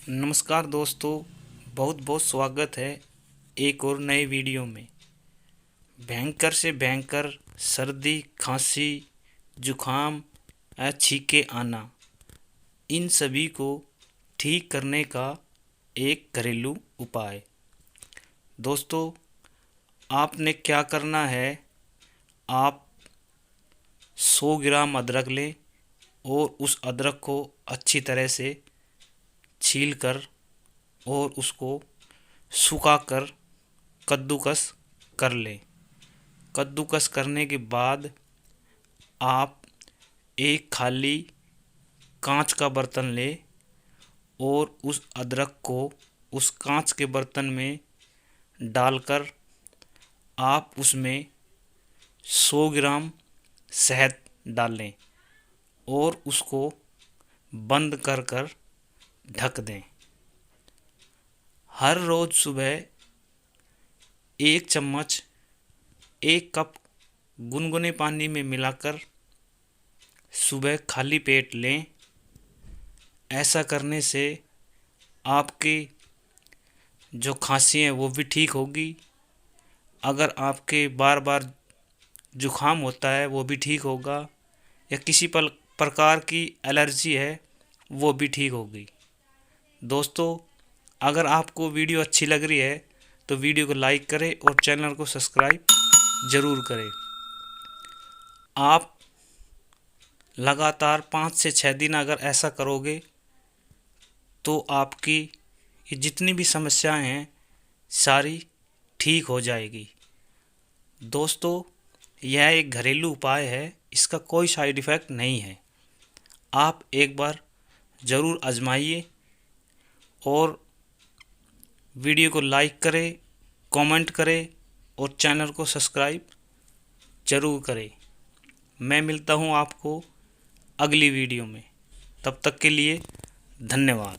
नमस्कार दोस्तों, बहुत बहुत स्वागत है एक और नए वीडियो में। भयंकर से भयंकर सर्दी, खांसी, जुखाम या छींके आना, इन सभी को ठीक करने का एक घरेलू उपाय। दोस्तों, आपने क्या करना है, आप 100 ग्राम अदरक लें और उस अदरक को अच्छी तरह से छीलकर और उसको सुखाकर कद्दूकस कर लें। कद्दूकस करने के बाद आप एक खाली कांच का बर्तन लें और उस अदरक को उस कांच के बर्तन में डालकर आप उसमें 100 ग्राम शहद डालें और उसको बंद कर ढक दें। हर रोज़ सुबह 1 चम्मच 1 कप गुनगुने पानी में मिलाकर सुबह खाली पेट लें। ऐसा करने से आपकी जो खांसी है वो भी ठीक होगी। अगर आपके बार बार जुखाम होता है वो भी ठीक होगा, या किसी प्रकार की एलर्जी है वो भी ठीक होगी। दोस्तों, अगर आपको वीडियो अच्छी लग रही है तो वीडियो को लाइक करें और चैनल को सब्सक्राइब ज़रूर करें। आप लगातार 5 से 6 दिन अगर ऐसा करोगे तो आपकी ये जितनी भी समस्याएं हैं सारी ठीक हो जाएगी। दोस्तों, यह एक घरेलू उपाय है, इसका कोई साइड इफ़ेक्ट नहीं है। आप एक बार ज़रूर आजमाइए और वीडियो को लाइक करें, कमेंट करें और चैनल को सब्सक्राइब ज़रूर करें। मैं मिलता हूँ आपको अगली वीडियो में, तब तक के लिए धन्यवाद।